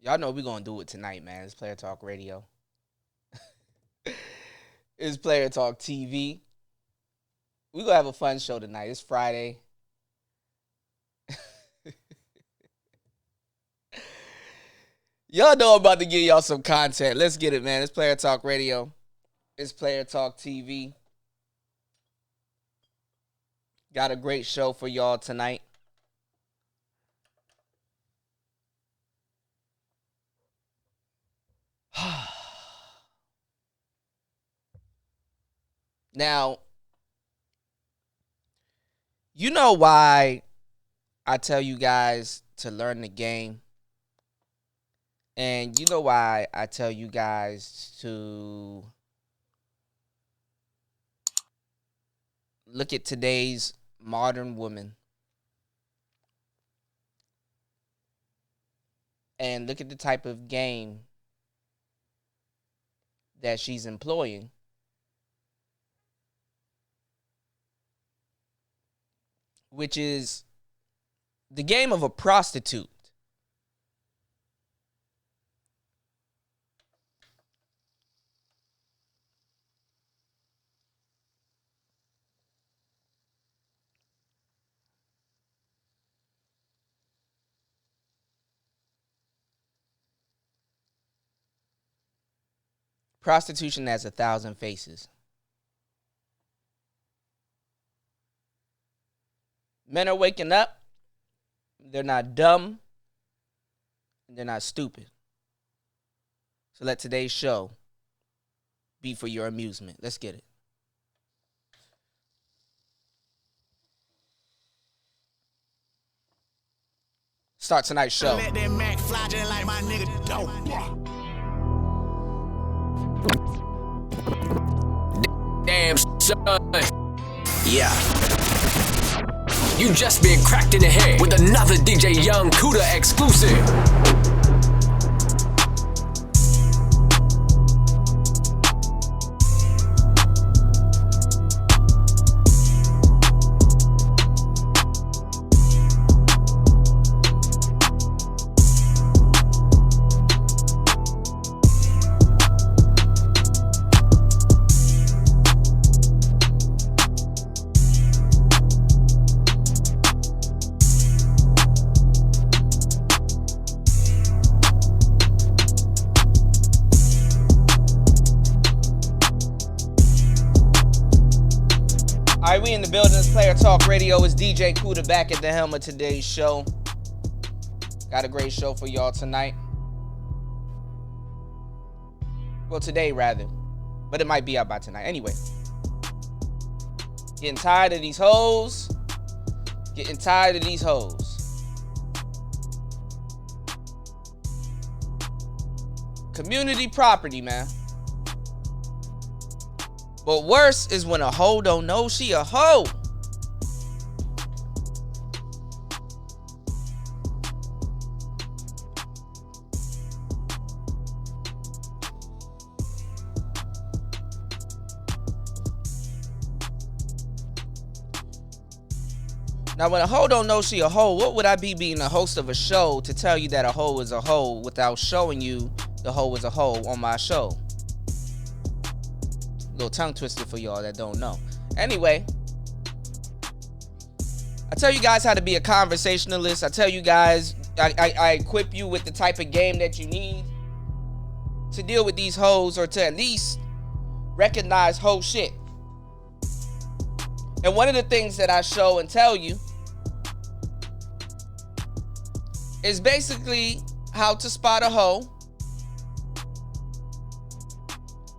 Y'all know we're gonna do it tonight, man. It's Player Talk Radio. It's Player Talk TV. We're gonna have a fun show tonight. It's Friday. Y'all know I'm about to give y'all some content. Let's get it, man. It's Player Talk Radio. It's Player Talk TV. Got a great show for y'all tonight. Now, you know why I tell you guys to learn the game? And you know why I tell you guys to look at today's modern woman and look at the type of game that she's employing. Which is the game of a prostitute. Prostitution has 1,000 faces. Men are waking up. They're not dumb. They're not stupid. So let today's show be for your amusement. Let's get it. Start tonight's show. Let that Mac fly just like my nigga dope. Damn, son. Yeah. You just been cracked in the head with another DJ Young Cuda exclusive. We in the building. It's Player Talk Radio. It's DJ Cuda back at the helm of today's show. Got a great show for y'all tonight. Well, today rather. But it might be out by tonight. Anyway. Getting tired of these hoes. Getting tired of these hoes. Community property, man. But worse is when a hoe don't know she a hoe. Now, when a hoe don't know she a hoe, what would I be being a host of a show to tell you that a hoe is a hoe without showing you the hoe is a hoe on my show? Little tongue twister for y'all that don't know. Anyway, I tell you guys how to be a conversationalist. I tell you guys, I equip you with the type of game that you need to deal with these hoes, or to at least recognize hoe shit. And one of the things that I show and tell you is basically how to spot a hoe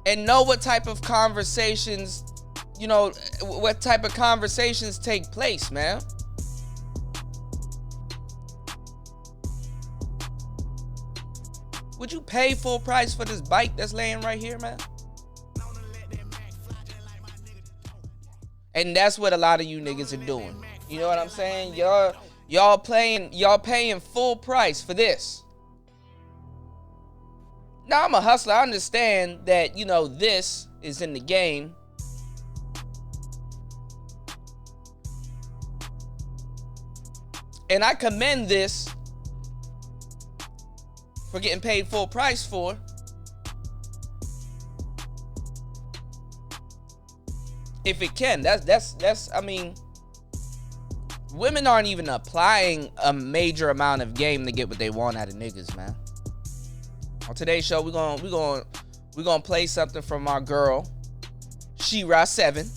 and know what type of conversations, what type of conversations take place, man. Would you pay full price for this bike that's laying right here, man? And that's what a lot of you niggas are doing. You know what I'm saying? Y'all paying full price for this. Now, I'm a hustler. I understand that, this is in the game. And I commend this for getting paid full price for. If it can, that's I mean, women aren't even applying a major amount of game to get what they want out of niggas, man. On today's show, we're gonna play something from our girl, Shira 7.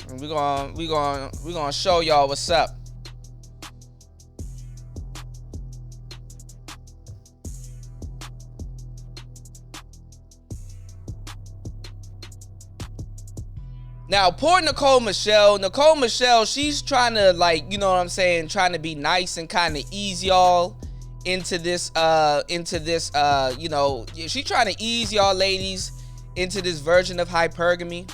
And we're gonna show y'all what's up. Now, poor Nicole Michelle, she's trying to, like, you know what I'm saying, trying to be nice and kind of ease y'all into this, you know, she's trying to ease y'all ladies into this version of hypergamy.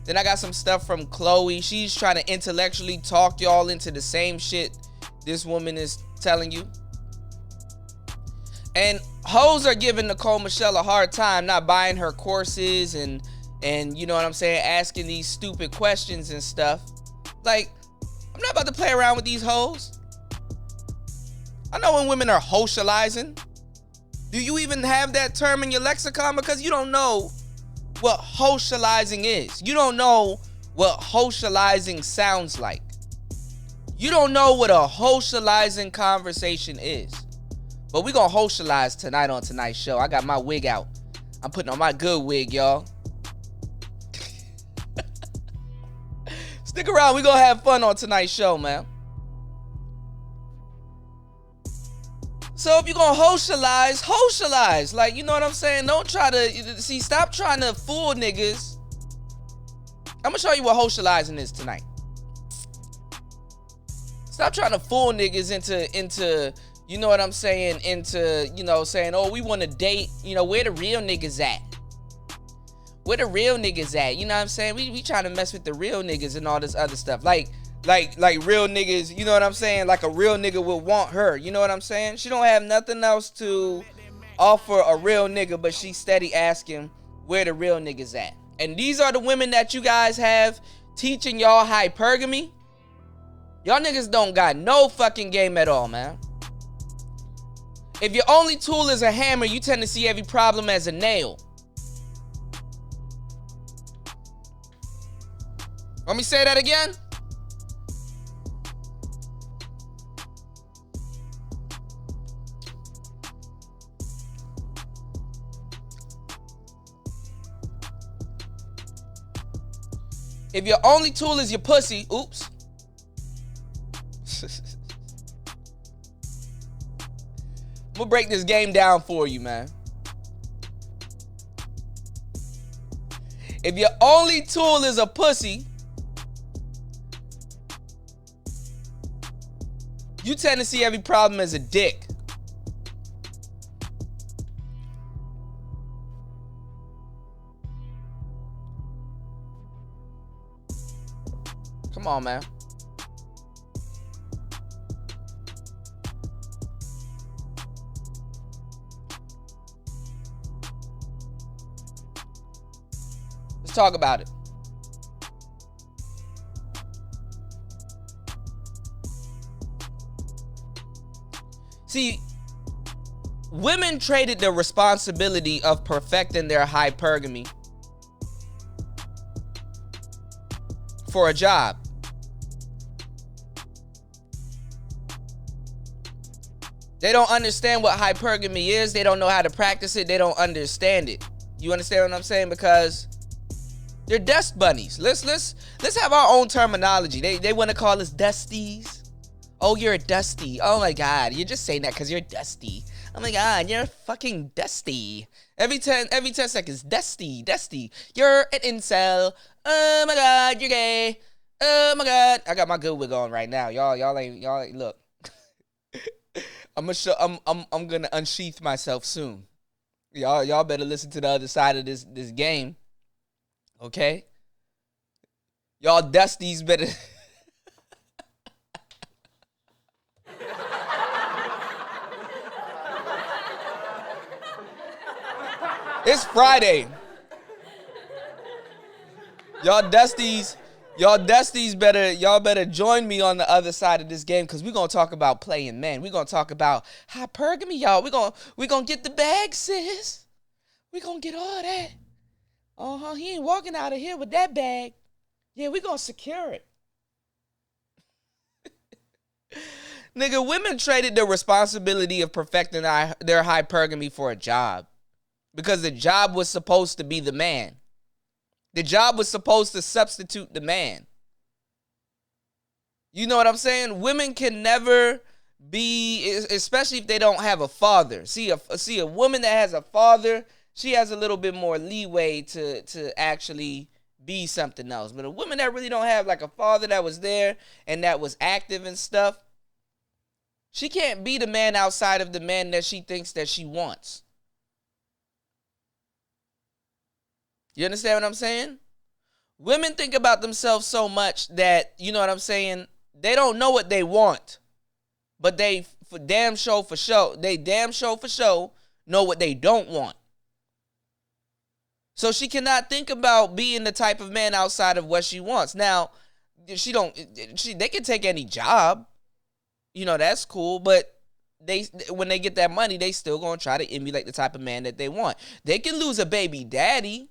Then I got some stuff from Chloe. She's trying to intellectually talk y'all into the same shit this woman is telling you. And hoes are giving Nicole Michelle a hard time, not buying her courses and you know what I'm saying, asking these stupid questions and stuff. Like, I'm not about to play around with these hoes. I know when women are socializing. Do you even have that term in your lexicon? Because you don't know what socializing is. You don't know what socializing sounds like. You don't know what a socializing conversation is. But we gonna socialize tonight on tonight's show. I got my wig out. I'm putting on my good wig, y'all. Stick around, we gonna have fun on tonight's show, man. So if you're gonna socialize. Like, you know what I'm saying? Don't try to, stop trying to fool niggas. I'm gonna show you what socializing is tonight. Stop trying to fool niggas into, you know what I'm saying, into, you know, saying, oh, we wanna date, you know, where the real niggas at? Where the real niggas at? You know what I'm saying? We trying to mess with the real niggas and all this other stuff. Like real niggas, you know what I'm saying? Like a real nigga would want her. You know what I'm saying? She don't have nothing else to offer a real nigga, but she steady asking where the real niggas at. And these are the women that you guys have teaching y'all hypergamy. Y'all niggas don't got no fucking game at all, man. If your only tool is a hammer, you tend to see every problem as a nail. Let me say that again. If your only tool is your pussy, oops. I'm gonna break this game down for you, man. If your only tool is a pussy, you tend to see every problem as a dick. Come on, man. Let's talk about it. See, women traded the responsibility of perfecting their hypergamy for a job. They don't understand what hypergamy is. They don't know how to practice it. They don't understand it. You understand what I'm saying? Because they're dust bunnies. Let's have our own terminology. They want to call us dusties. Oh, you're a dusty. Oh my God, you're just saying that because you're dusty. Oh my God, you're fucking dusty. Every 10 seconds, dusty. You're an incel. Oh my God, you're gay. Oh my God, I got my good wig on right now. Y'all ain't look. I'm gonna unsheath myself soon. Y'all better listen to the other side of this game. Okay? Y'all dusties better. It's Friday. Y'all dusties y'all better join me on the other side of this game, because we're gonna talk about playing men. We're gonna talk about hypergamy, y'all. We're gonna get the bag, sis. We're gonna get all that. He ain't walking out of here with that bag. Yeah, we're gonna secure it. Nigga, women traded the responsibility of perfecting their hypergamy for a job, because the job was supposed to be the man. The job was supposed to substitute the man. You know what I'm saying? Women can never be, especially if they don't have a father. See a woman that has a father, she has a little bit more leeway to actually be something else. But a woman that really don't have like a father that was there and that was active and stuff, she can't be the man outside of the man that she thinks that she wants. You understand what I'm saying? Women think about themselves so much that, you know what I'm saying, they don't know what they want. But they damn sure for sure know what they don't want. So she cannot think about being the type of man outside of what she wants. Now, they can take any job. You know, that's cool, but when they get that money, they still gonna try to emulate the type of man that they want. They can lose a baby daddy,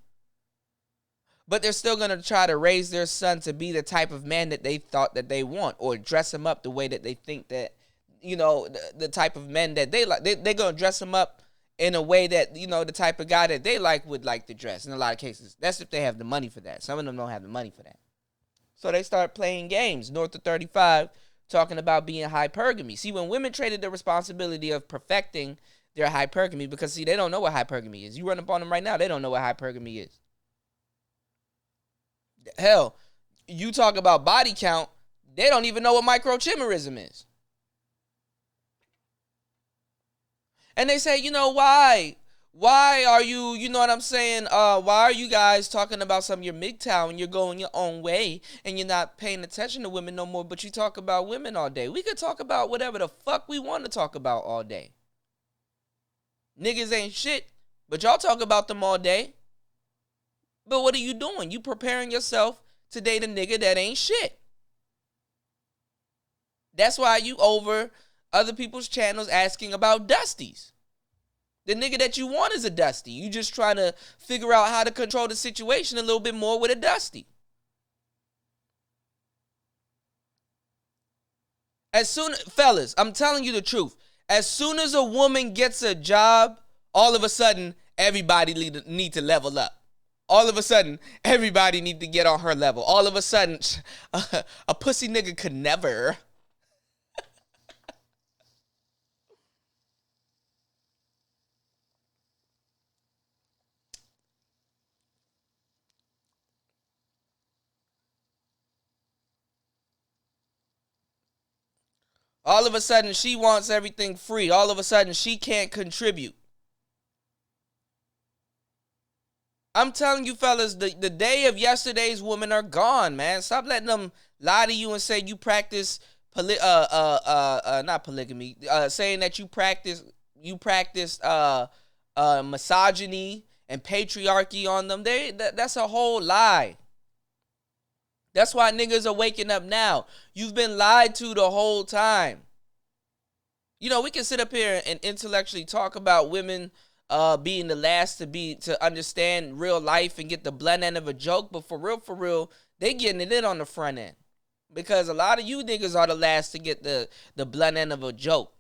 but they're still going to try to raise their son to be the type of man that they thought that they want, or dress him up the way that they think that, you know, the type of men that they like. They're going to dress him up in a way that, you know, the type of guy that they like would like to dress in a lot of cases. That's if they have the money for that. Some of them don't have the money for that. So they start playing games, north of 35, talking about being hypergamy. See, when women traded the responsibility of perfecting their hypergamy, because, see, they don't know what hypergamy is. You run up on them right now, they don't know what hypergamy is. Hell, you talk about body count, they don't even know what microchimerism is. And they say, you know, why are you, you know what I'm saying, why are you guys talking about some of your MGTOW and you're going your own way and you're not paying attention to women no more, but you talk about women all day? We could talk about whatever the fuck we want to talk about all day. Niggas ain't shit, but y'all talk about them all day. But what are you doing? You preparing yourself to date a nigga that ain't shit. That's why you over other people's channels asking about Dusties. The nigga that you want is a Dusty. You just trying to figure out how to control the situation a little bit more with a Dusty. Fellas, I'm telling you the truth. As soon as a woman gets a job, all of a sudden, everybody need to level up. All of a sudden, everybody need to get on her level. All of a sudden, a pussy nigga could never. All of a sudden, she wants everything free. All of a sudden, she can't contribute. I'm telling you, fellas, the day of yesterday's women are gone, man. Stop letting them lie to you and say you practice not polygamy, saying that you practice misogyny and patriarchy on them. That's a whole lie. That's why niggas are waking up now. You've been lied to the whole time. You know, we can sit up here and intellectually talk about women being the last to understand real life and get the blunt end of a joke, but for real, they getting it in on the front end. Because a lot of you niggas are the last to get the blunt end of a joke.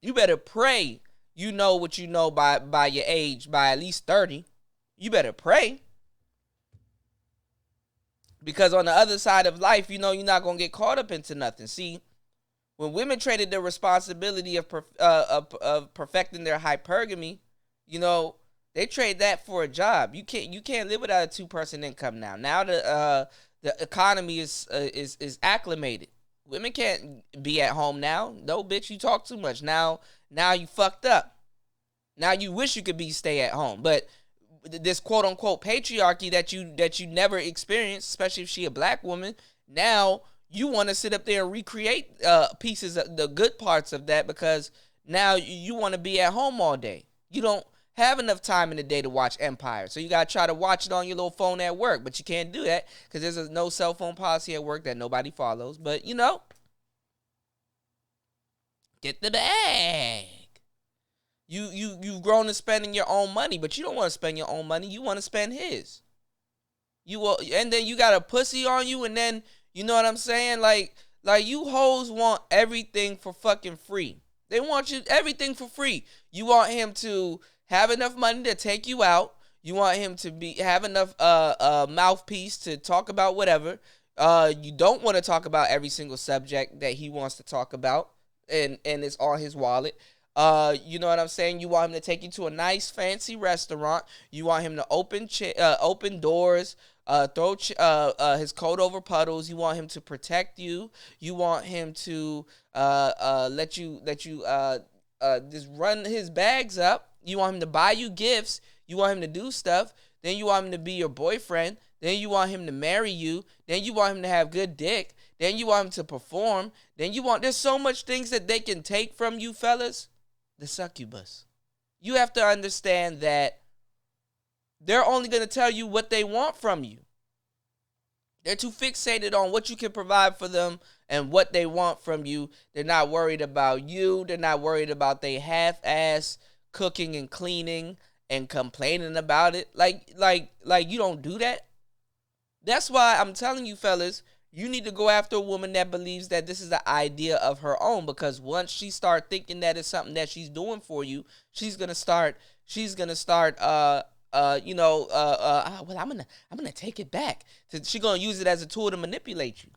You better pray you know what you know by your age, by at least 30. You better pray. Because on the other side of life, you know you're not going to get caught up into nothing. See, when women traded the responsibility of perfecting their hypergamy, you know, they trade that for a job. You can't live without a 2-person income now. Now the economy is acclimated. Women can't be at home now. No, bitch, you talk too much. Now you fucked up. Now you wish you could stay at home. But this quote unquote patriarchy that you never experienced, especially if she a black woman, now you want to sit up there and recreate pieces of the good parts of that, because now you want to be at home all day. You don't have enough time in the day to watch Empire. So you got to try to watch it on your little phone at work. But you can't do that because there's no cell phone policy at work that nobody follows. But, get the bag. You've grown to spending your own money, but you don't want to spend your own money. You want to spend his. And then you got a pussy on you, and then, you know what I'm saying? Like you hoes want everything for fucking free. They want you everything for free. You want him to have enough money to take you out. You want him to have enough mouthpiece to talk about whatever. You don't want to talk about every single subject that he wants to talk about, and it's on his wallet. You know what I'm saying? You want him to take you to a nice fancy restaurant. You want him to open doors, throw his coat over puddles. You want him to protect you. You want him to let you just run his bags up. You want him to buy you gifts. You want him to do stuff. Then you want him to be your boyfriend. Then you want him to marry you. Then you want him to have good dick. Then you want him to perform. There's so much things that they can take from you, fellas. The succubus. You have to understand that they're only going to tell you what they want from you. They're too fixated on what you can provide for them and what they want from you. They're not worried about you. They're not worried about they half-ass cooking and cleaning and complaining about it. Like you don't do that. That's why I'm telling you, fellas, you need to go after a woman that believes that this is the idea of her own, because once she start thinking that it's something that she's doing for you, she's gonna start well, I'm gonna take it back. She's gonna use it as a tool to manipulate you.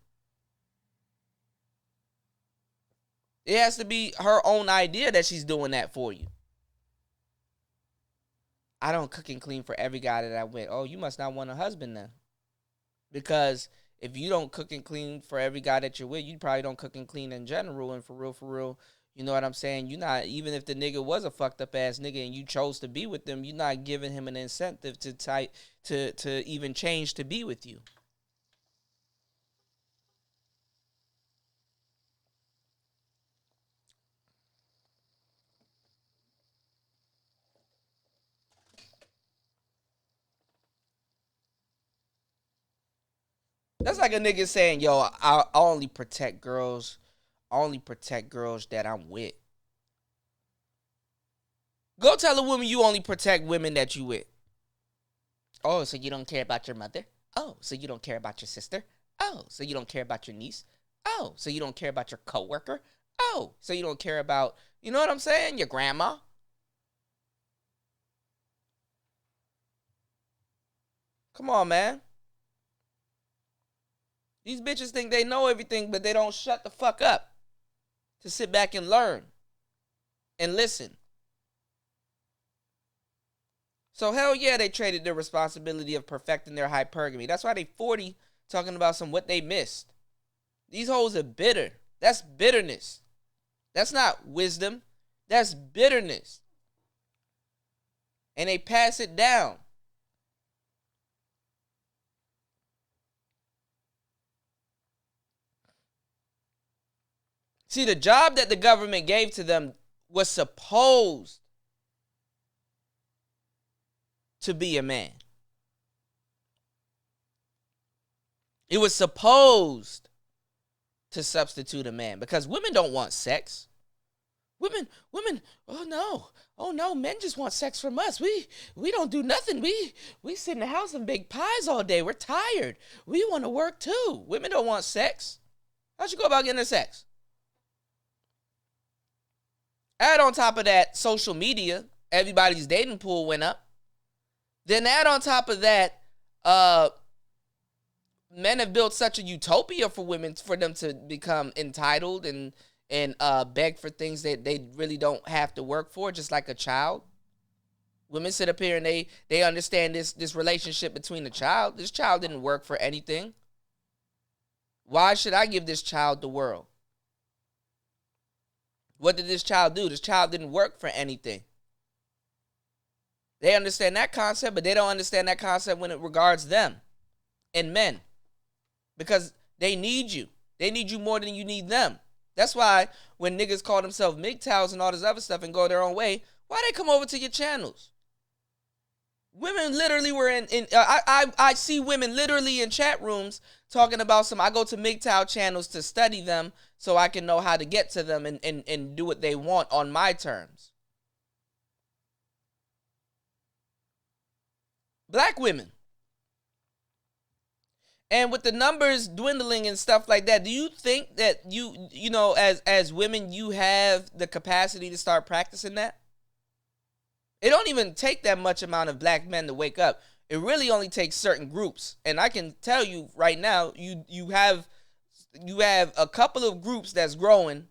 It has to be her own idea that she's doing that for you. I don't cook and clean for every guy that I with. Oh, you must not want a husband then. Because if you don't cook and clean for every guy that you're with, you probably don't cook and clean in general. And for real, you know what I'm saying? You're not, even if the nigga was a fucked up ass nigga and you chose to be with them, you're not giving him an incentive to even change to be with you. That's like a nigga saying, yo, I only protect girls. I only protect girls that I'm with. Go tell a woman you only protect women that you with. Oh, so you don't care about your mother? Oh, so you don't care about your sister? Oh, so you don't care about your niece? Oh, so you don't care about your coworker? Oh, so you don't care about, you know what I'm saying? Your grandma? Come on, man. These bitches think they know everything, but they don't shut the fuck up to sit back and learn and listen. So hell yeah, they traded their responsibility of perfecting their hypergamy. That's why they 40 talking about what they missed. These hoes are bitter. That's bitterness. That's not wisdom. That's bitterness. And they pass it down. See, the job that the government gave to them was supposed to be a man. It was supposed to substitute a man, because women don't want sex. Women, oh no, men just want sex from us. We don't do nothing. We sit in the house and bake pies all day. We're tired. We want to work too. Women don't want sex. How'd you go about getting her sex? Add on top of that, social media, everybody's dating pool went up. Then add on top of that, men have built such a utopia for women, for them to become entitled and beg for things that they really don't have to work for, just like a child. Women sit up here and they understand this relationship between the child. This child didn't work for anything. Why should I give this child the world? What did this child do? This child didn't work for anything. They understand that concept, but they don't understand that concept when it regards them and men. Because they need you. They need you more than you need them. That's why when niggas call themselves MGTOWs and all this other stuff and go their own way, why they come over to your channels? Women literally were I see women literally in chat rooms talking about I go to MGTOW channels to study them so I can know how to get to them and do what they want on my terms. Black women. And with the numbers dwindling and stuff like that, do you think that you know, as women, you have the capacity to start practicing that? It don't even take that much amount of black men to wake up. It really only takes certain groups. And I can tell you right now, you have a couple of groups that's growing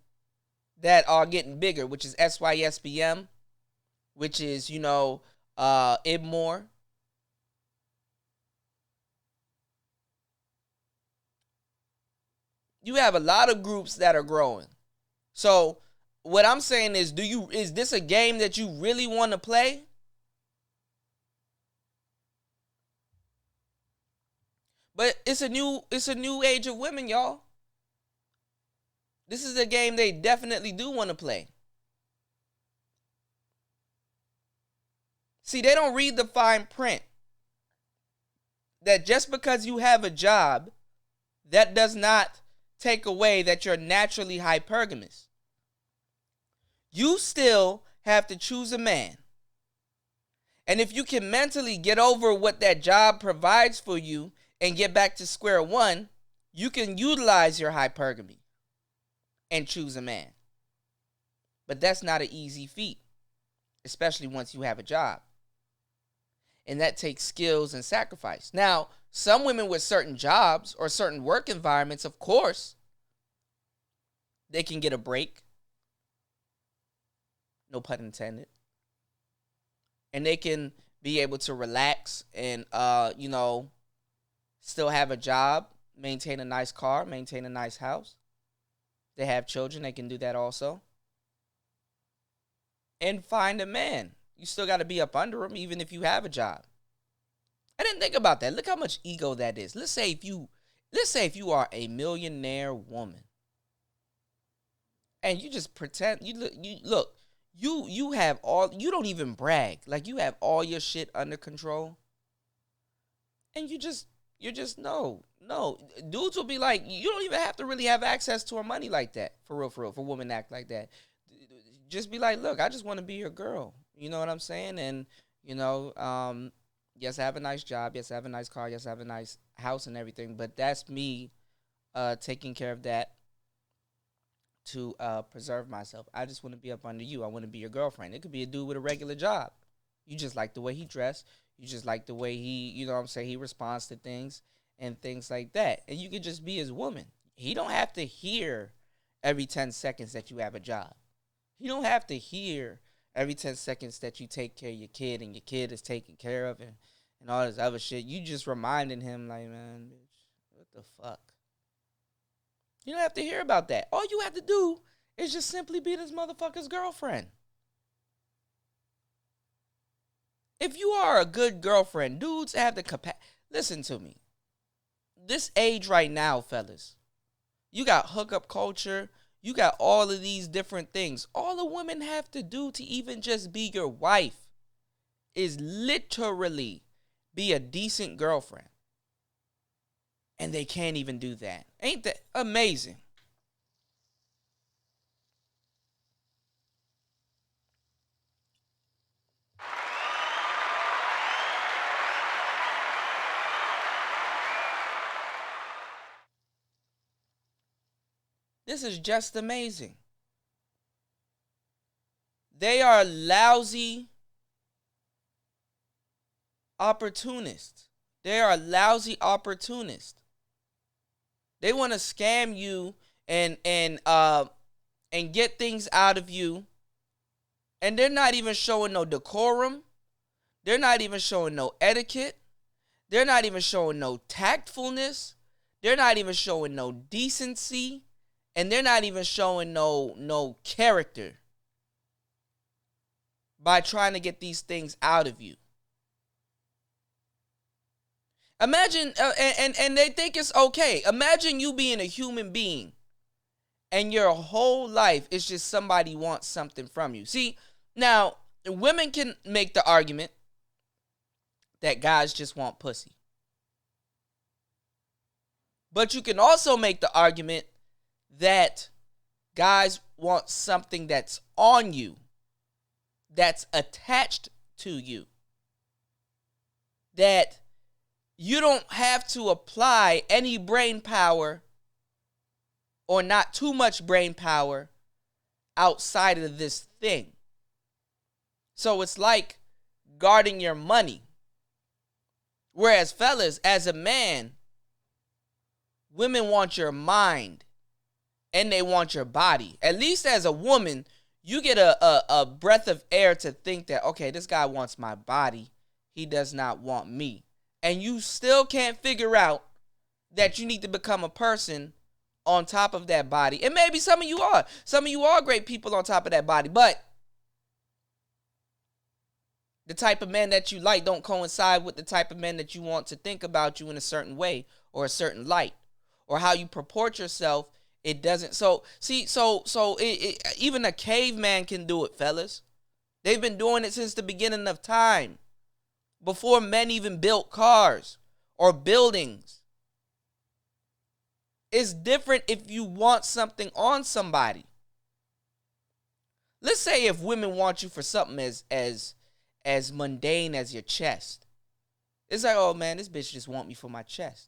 that are getting bigger, which is SYSBM, which is, IBMOR. You have a lot of groups that are growing. So what I'm saying is, is this a game that you really want to play? But it's a new age of women, y'all. This is a game they definitely do want to play. See, they don't read the fine print. That just because you have a job, that does not take away that you're naturally hypergamous. You still have to choose a man. And if you can mentally get over what that job provides for you and get back to square one, you can utilize your hypergamy and choose a man. But that's not an easy feat, especially once you have a job. And that takes skills and sacrifice. Now, some women with certain jobs or certain work environments, of course, they can get a break. No pun intended. And they can be able to relax and, still have a job, maintain a nice car, maintain a nice house. They have children, they can do that also. And find a man. You still got to be up under him even if you have a job. I didn't think about that. Look how much ego that is. Let's say if you are a millionaire woman and you just pretend you have all, you don't even brag. Like you have all your shit under control. And you're just no. Dudes will be like, you don't even have to really have access to her money like that. For real, for women act like that. Just be like, look, I just want to be your girl. You know what I'm saying? And, yes, I have a nice job. Yes, I have a nice car. Yes, I have a nice house and everything. But that's me taking care of that to preserve myself. I just want to be up under you. I want to be your girlfriend. It could be a dude with a regular job. You just like the way he dressed. You just like the way he, he responds to things and things like that. And you could just be his woman. He don't have to hear every 10 seconds that you have a job. He don't have to hear every 10 seconds that you take care of your kid and your kid is taken care of and all this other shit. You just reminding him like, man, bitch, what the fuck? You don't have to hear about that. All you have to do is just simply be this motherfucker's girlfriend. If you are a good girlfriend, dudes have the capacity. Listen to me. This age right now, fellas, you got hookup culture. You got all of these different things. All the women have to do to even just be your wife is literally be a decent girlfriend. And they can't even do that. Ain't that amazing? This is just amazing. They are lousy opportunists. They are lousy opportunists. They want to scam you and get things out of you. And they're not even showing no decorum. They're not even showing no etiquette. They're not even showing no tactfulness. They're not even showing no decency. And they're not even showing no character by trying to get these things out of you. Imagine, and they think it's okay. Imagine you being a human being and your whole life is just somebody wants something from you. See, now, women can make the argument that guys just want pussy. But you can also make the argument that guys want something that's on you, that's attached to you, that you don't have to apply any brain power or not too much brain power outside of this thing. So it's like guarding your money. Whereas fellas, as a man, women want your mind and they want your body. At least as a woman, you get a breath of air to think that, okay, this guy wants my body. He does not want me. And you still can't figure out that you need to become a person on top of that body. And maybe some of you are. Some of you are great people on top of that body. But the type of men that you like don't coincide with the type of men that you want to think about you in a certain way or a certain light. Or how you purport yourself, it doesn't. So even a caveman can do it, fellas. They've been doing it since the beginning of time. Before men even built cars or buildings. It's different if you want something on somebody. Let's say if women want you for something as mundane as your chest. It's like, oh man, this bitch just want me for my chest.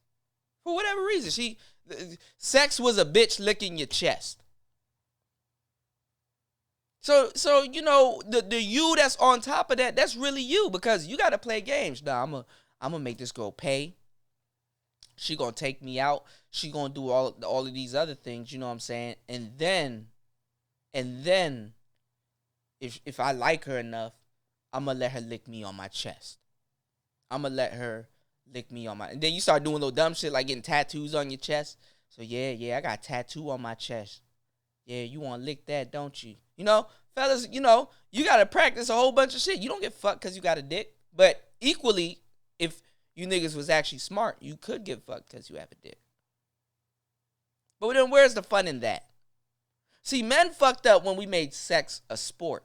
For whatever reason. Sex was a bitch licking your chest. So you know, the you that's on top of that, that's really you, because you got to play games. Nah, I'm gonna make this girl pay. She gonna take me out. She gonna do all of these other things, you know what I'm saying? And then if I like her enough, I'm gonna let her lick me on my chest. I'm gonna let her lick me on my, and then you start doing little dumb shit like getting tattoos on your chest. So yeah, I got a tattoo on my chest. Yeah, you want to lick that, don't you? You know, fellas, you know, you got to practice a whole bunch of shit. You don't get fucked because you got a dick. But equally, if you niggas was actually smart, you could get fucked because you have a dick. But then where's the fun in that? See, men fucked up when we made sex a sport.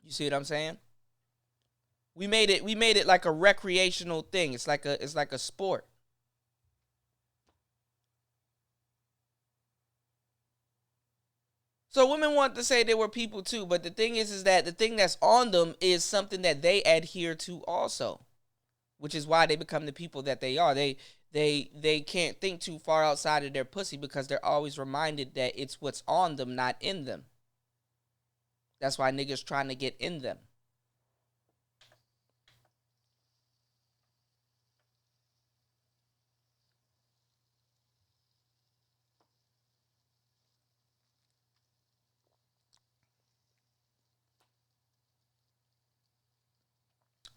You see what I'm saying? We made it like a recreational thing. It's like a sport. So women want to say they were people too, but the thing is that the thing that's on them is something that they adhere to also, which is why they become the people that they are. They can't think too far outside of their pussy because they're always reminded that it's what's on them, not in them. That's why niggas trying to get in them.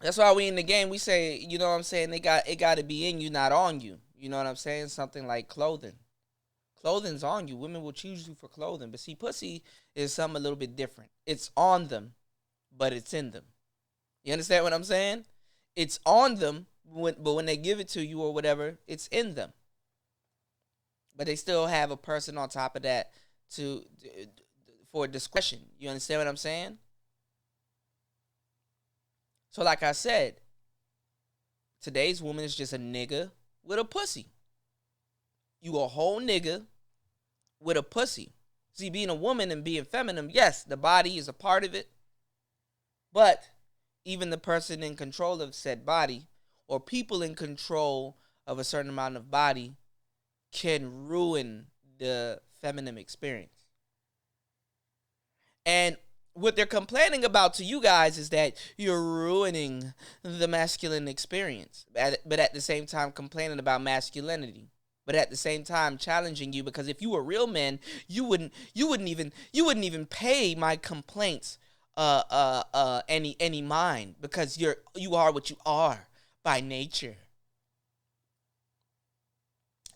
That's why we in the game, we say, you know what I'm saying, it got to be in you, not on you. You know what I'm saying? Something like clothing. Clothing's on you. Women will choose you for clothing. But see, pussy is something a little bit different. It's on them, but it's in them. You understand what I'm saying? It's on them, but when they give it to you or whatever, it's in them. But they still have a person on top of that for discretion. You understand what I'm saying? So like I said, today's woman is just a nigga with a pussy. You a whole nigga with a pussy. See, being a woman and being feminine, yes, the body is a part of it. But even the person in control of said body, or people in control of a certain amount of body, can ruin the feminine experience. And what they're complaining about to you guys is that you're ruining the masculine experience, but at the same time complaining about masculinity, but at the same time challenging you, because if you were real men, you wouldn't even pay my complaints any mind, because you are what you are by nature.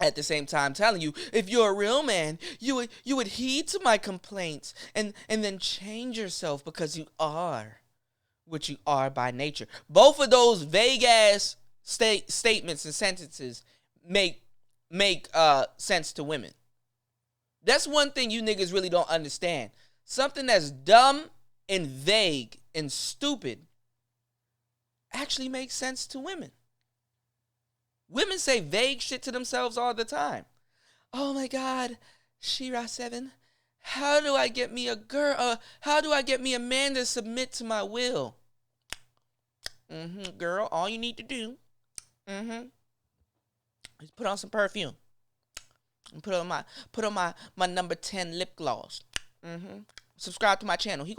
At the same time telling you, if you're a real man, you would heed to my complaints and then change yourself, because you are what you are by nature. Both of those vague ass statements and sentences make sense to women. That's one thing you niggas really don't understand. Something that's dumb and vague and stupid actually makes sense to women. Women say vague shit to themselves all the time. Oh my God, Shira 7, how do I get me a girl? How do I get me a man to submit to my will? Girl, all you need to do, is put on some perfume. And put on my number 10 lip gloss. Subscribe to my channel. He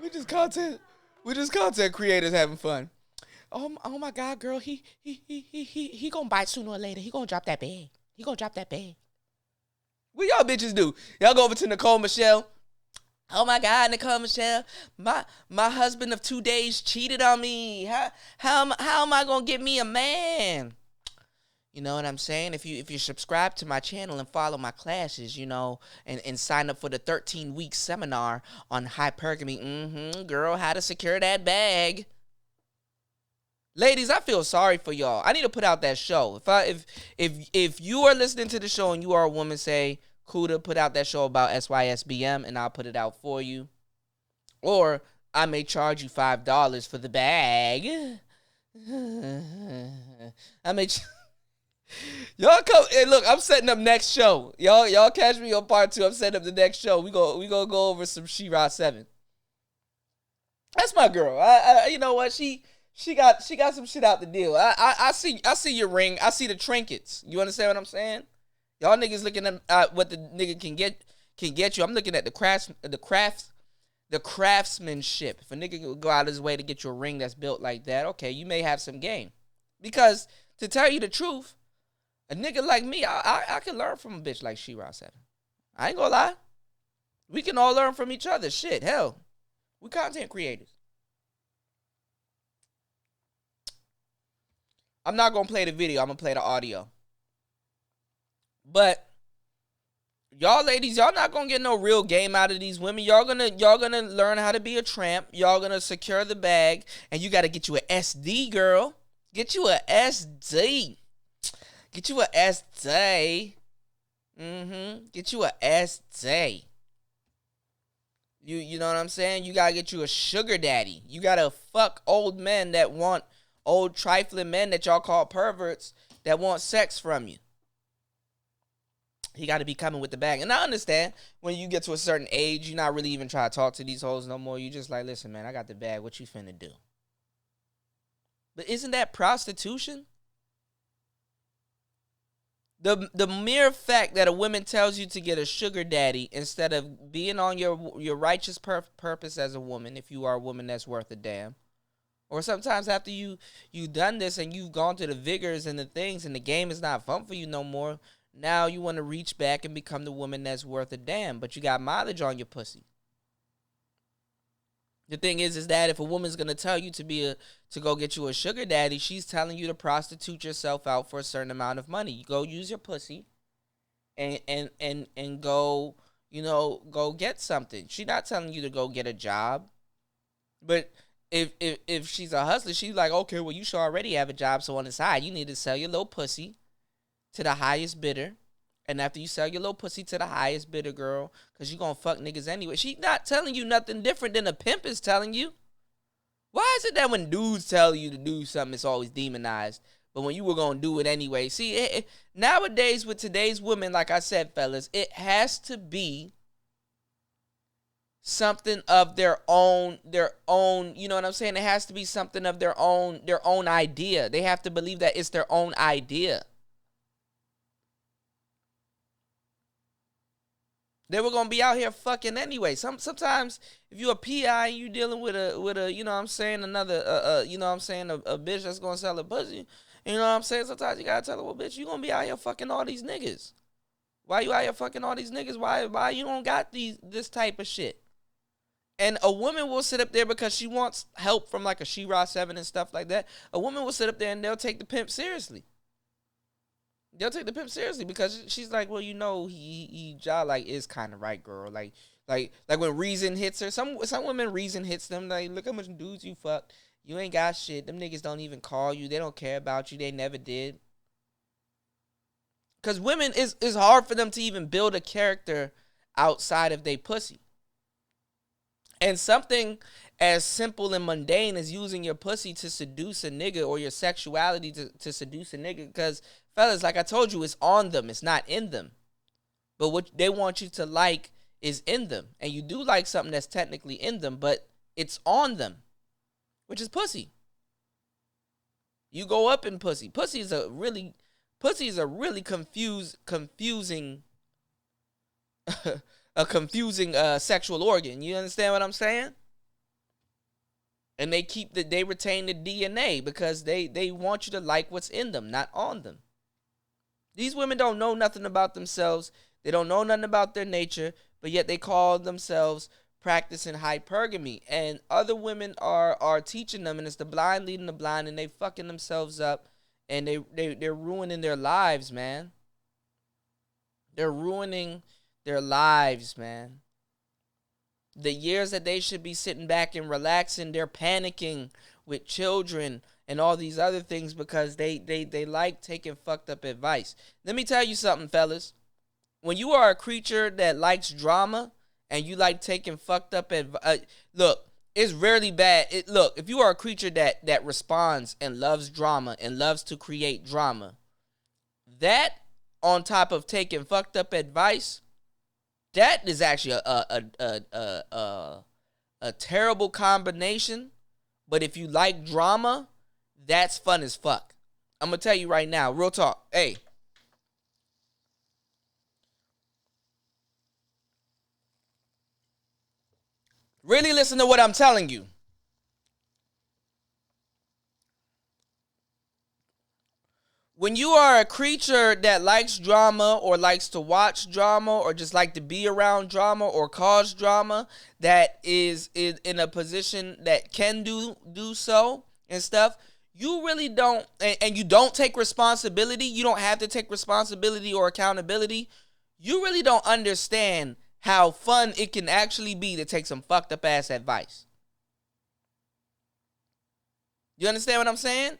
we just content creators having fun. Oh my God, girl, he gonna bite sooner or later. He gonna drop that bag. What y'all bitches do? Y'all go over to Nicole Michelle. Oh my God, Nicole Michelle, my husband of 2 days cheated on me. How am I gonna get me a man? You know what I'm saying? If you subscribe to my channel and follow my classes, you know, and sign up for the 13-week seminar on hypergamy, girl, how to secure that bag. Ladies, I feel sorry for y'all. I need to put out that show. If you are listening to the show and you are a woman, say, Kuda, put out that show about SYSBM and I'll put it out for you. Or I may charge you $5 for the bag. Y'all come. Hey, look, I'm setting up next show. Y'all catch me on part 2. I'm setting up the next show. We gonna go over some She-Ra 7. That's my girl. I you know what? She got some shit out the deal. I see your ring. I see the trinkets. You understand what I'm saying? Y'all niggas looking at what the nigga can get you. I'm looking at the craftsmanship. If a nigga will go out of his way to get you a ring that's built like that, okay, you may have some game. Because to tell you the truth, a nigga like me, I can learn from a bitch like She-Ra 7. I ain't gonna lie. We can all learn from each other. Shit, hell. We content creators. I'm not gonna play the video. I'm gonna play the audio. But y'all ladies, y'all not gonna get no real game out of these women. Y'all gonna learn how to be a tramp. Y'all gonna secure the bag, and you gotta get you an SD, girl. Get you a SD. Get you a SD. Get you a SD. You know what I'm saying? You gotta get you a sugar daddy. You gotta fuck old men that want old trifling men that y'all call perverts that want sex from you. He got to be coming with the bag. And I understand when you get to a certain age, you're not really even trying to talk to these hoes no more. You just like, listen, man, I got the bag. What you finna do? But isn't that prostitution? The mere fact that a woman tells you to get a sugar daddy instead of being on your righteous purpose as a woman, if you are a woman that's worth a damn. Or sometimes after you done this and you've gone to the vigors and the things and the game is not fun for you no more, now you want to reach back and become the woman that's worth a damn, but you got mileage on your pussy. The thing is that if a woman's gonna tell you to go get you a sugar daddy, she's telling you to prostitute yourself out for a certain amount of money. You go use your pussy, and go, you know, go get something. She's not telling you to go get a job, but if she's a hustler, she's like, okay, well, you should already have a job, so on the side you need to sell your little pussy to the highest bidder. And after you sell your little pussy to the highest bidder, girl, because you going to fuck niggas anyway. She not telling you nothing different than a pimp is telling you. Why is it that when dudes tell you to do something, it's always demonized? But when you were going to do it anyway. See, nowadays with today's women, like I said, fellas, it has to be something of their own, you know what I'm saying? It has to be something of their own idea. They have to believe that it's their own idea. They were gonna be out here fucking anyway. Sometimes if you a PI and you dealing with a you know what I'm saying, another you know what I'm saying, a bitch that's gonna sell a pussy, you know what I'm saying? Sometimes you gotta tell her, well, bitch, you gonna be out here fucking all these niggas. Why you out here fucking all these niggas? Why you don't got this type of shit? And a woman will sit up there because she wants help from like a She-Ra 7 and stuff like that. A woman will sit up there and they'll take the pimp seriously. They'll take the pimp seriously because she's like, well, you know, he like is kind of right, girl. Like, Like when reason hits her, some women reason hits them. Like, look how much dudes you fucked. You ain't got shit. Them niggas don't even call you. They don't care about you. They never did. Cause women it's hard for them to even build a character outside of they pussy. And something as simple and mundane as using your pussy to seduce a nigga, or your sexuality to seduce a nigga. Because fellas, like I told you, it's on them. It's not in them. But what they want you to like is in them. And you do like something that's technically in them, but it's on them, which is pussy. You go up in pussy. Pussy is a really confusing a confusing sexual organ. You understand what I'm saying? And they retain the DNA because they want you to like what's in them, not on them. These women don't know nothing about themselves. They don't know nothing about their nature, but yet they call themselves practicing hypergamy. And other women are teaching them, and it's the blind leading the blind, and they fucking themselves up, and they're ruining their lives, man. They're ruining their lives, man. The years that they should be sitting back and relaxing, they're panicking with children and all these other things because they like taking fucked up advice. Let me tell you something, fellas. When you are a creature that likes drama and you like taking fucked up advice, look, it's rarely bad. Look, if you are a creature that responds and loves drama and loves to create drama, that on top of taking fucked up advice, that is actually a terrible combination. But if you like drama, that's fun as fuck. I'm gonna tell you right now, real talk. Hey, really listen to what I'm telling you. When you are a creature that likes drama or likes to watch drama or just like to be around drama or cause drama, that is in a position that can do so and stuff, you really don't, and you don't take responsibility. You don't have to take responsibility or accountability. You really don't understand how fun it can actually be to take some fucked up ass advice. You understand what I'm saying?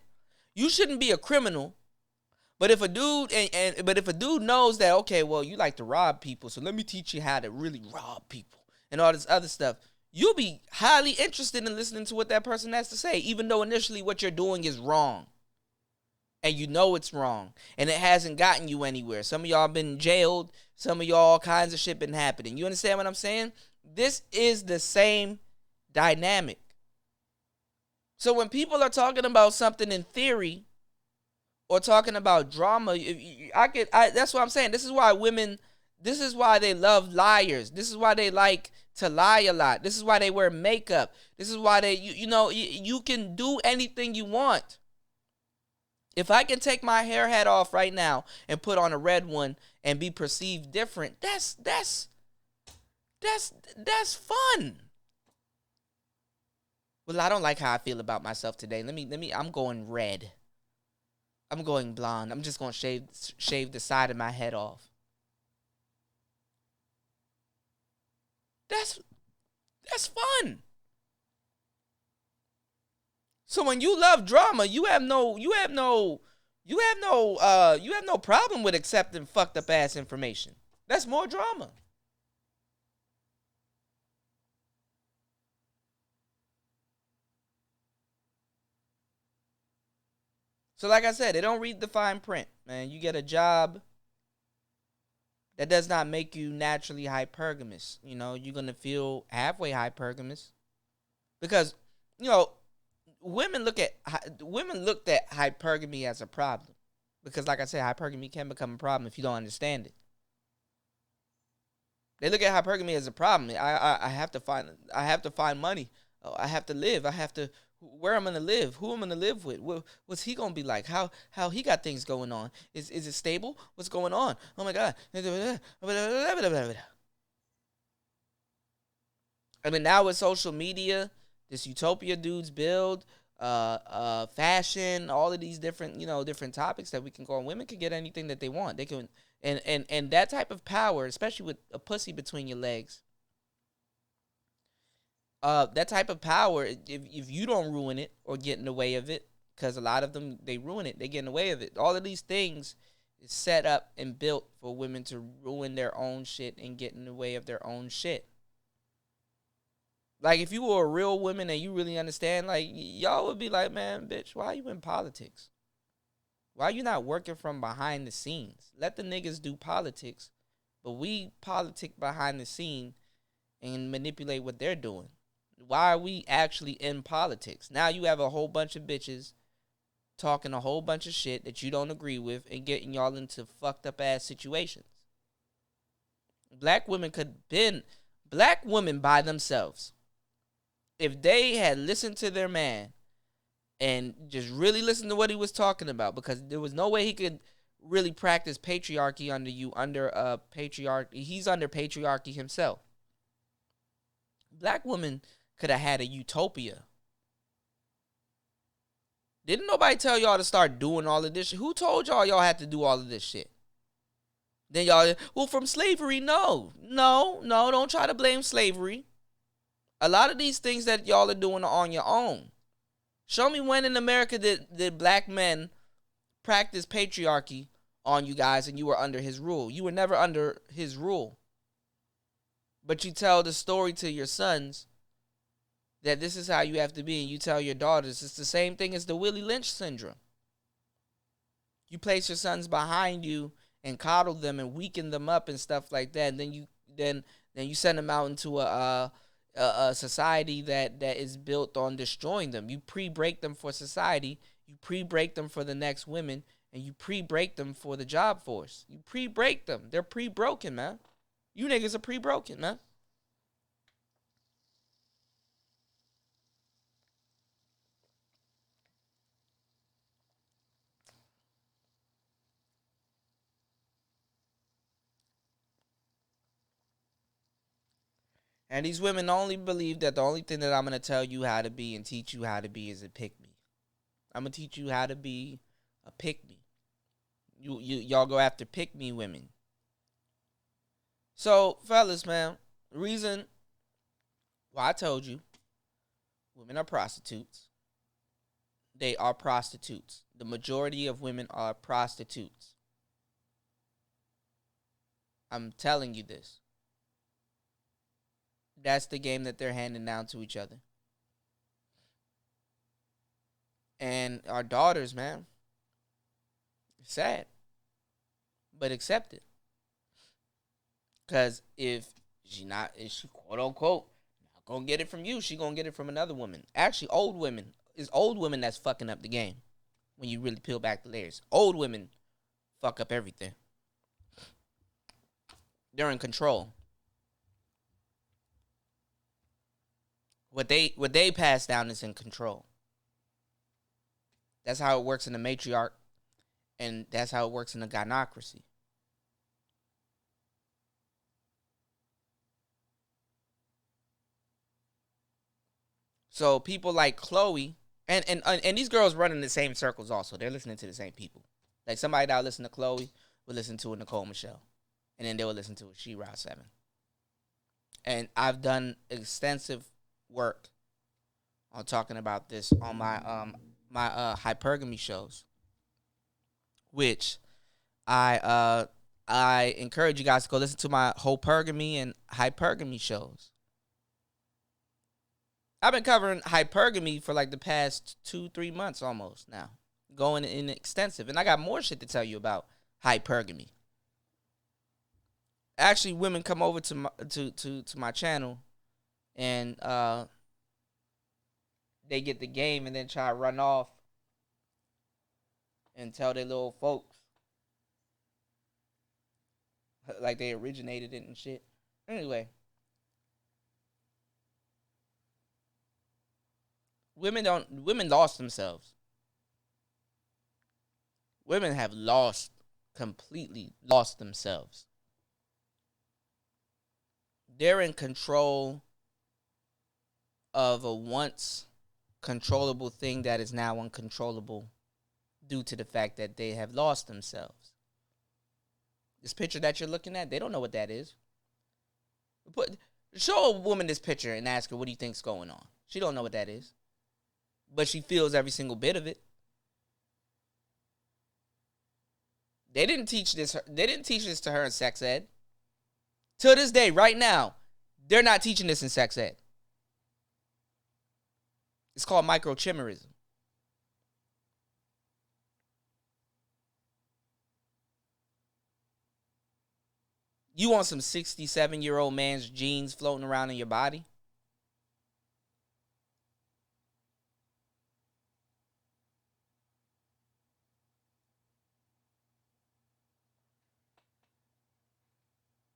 You shouldn't be a criminal. But if a dude knows that, okay, well, you like to rob people, so let me teach you how to really rob people and all this other stuff, you'll be highly interested in listening to what that person has to say, even though initially what you're doing is wrong. And you know it's wrong. And it hasn't gotten you anywhere. Some of y'all been jailed. Some of y'all, all kinds of shit been happening. You understand what I'm saying? This is the same dynamic. So when people are talking about something in theory, or talking about drama, that's what I'm saying. This is why they love liars. This is why they like to lie a lot. This is why they wear makeup. This is why you can do anything you want. If I can take my hair hat off right now and put on a red one and be perceived different, that's fun. Well, I don't like how I feel about myself today. I'm going red. I'm going blonde. I'm just going to shave the side of my head off. That's fun. So when you love drama, you have no problem with accepting fucked up ass information. That's more drama. So like I said, they don't read the fine print, man. You get a job that does not make you naturally hypergamous. You know, you're going to feel halfway hypergamous. Because, you know, women looked at hypergamy as a problem. Because like I said, hypergamy can become a problem if you don't understand it. They look at hypergamy as a problem. I have to find money. I have to live. Where I'm gonna live, who I'm gonna live with, what's he gonna be like, how he got things going on, is it stable, what's going on, oh my god. I mean, now with social media, this utopia dudes build, fashion, all of these different topics that we can go on. Women can get anything that they want. They can, and that type of power, especially with a pussy between your legs, that type of power, if you don't ruin it or get in the way of it, because a lot of them, they ruin it, they get in the way of it. All of these things is set up and built for women to ruin their own shit and get in the way of their own shit. Like, if you were a real woman and you really understand, like, y'all would be like, man, bitch, why are you in politics? Why are you not working from behind the scenes? Let the niggas do politics, but we politic behind the scene and manipulate what they're doing. Why are we actually in politics? Now you have a whole bunch of bitches talking a whole bunch of shit that you don't agree with and getting y'all into fucked up ass situations. Black women by themselves, if they had listened to their man and just really listened to what he was talking about, because there was no way he could really practice patriarchy under patriarchy. He's under patriarchy himself. Black women could have had a utopia. Didn't nobody tell y'all to start doing all of this shit? Who told y'all had to do all of this shit? Then y'all, well, from slavery, no, don't try to blame slavery. A lot of these things that y'all are doing are on your own. Show me when in America did black men practice patriarchy on you guys and you were under his rule. You were never under his rule. But you tell the story to your sons that this is how you have to be, and you tell your daughters. It's the same thing as the Willie Lynch syndrome. You place your sons behind you and coddle them and weaken them up and stuff like that, and then you send them out into a society that is built on destroying them. You pre-break them for society, you pre-break them for the next women, and you pre-break them for the job force. You pre-break them. They're pre-broken, man. You niggas are pre-broken, man. And these women only believe that the only thing that I'm going to tell you how to be and teach you how to be is a pick-me. I'm going to teach you how to be a pick-me. Y'all go after pick-me women. So, fellas, man, the reason why I told you women are prostitutes. They are prostitutes. The majority of women are prostitutes. I'm telling you this. That's the game that they're handing down to each other. And our daughters, man, sad, but accept it. Because if she quote unquote not gonna get it from you, she gonna get it from another woman. Actually, old women. It's old women that's fucking up the game. When you really peel back the layers, old women fuck up everything. They're in control. What they pass down is in control. That's how it works in the matriarch, and that's how it works in the gynocracy. So people like Chloe, and these girls run in the same circles also. They're listening to the same people. Like somebody that would listen to Chloe would listen to a Nicole Michelle, and then they would listen to a She-Ra 7. And I've done extensive work on talking about this on my hypergamy shows, which I encourage you guys to go listen to my hypergamy and hypergamy shows. I've been covering hypergamy for like the past 2-3 months almost now, going in extensive, and I got more shit to tell you about hypergamy. Actually, women come over to my channel, and they get the game and then try to run off and tell their little folks like they originated it and shit. Anyway, women lost themselves. Women have completely lost themselves. They're in control of a once controllable thing that is now uncontrollable due to the fact that they have lost themselves. This picture that you're looking at, they don't know what that is. Show a woman this picture and ask her, what do you think's going on? She don't know what that is. But she feels every single bit of it. They didn't teach this to her in sex ed. To this day, right now, they're not teaching this in sex ed. It's called microchimerism. You want some 67-year-old man's genes floating around in your body?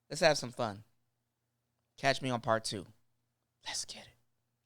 Let's have some fun. Catch me on part 2. Let's get it.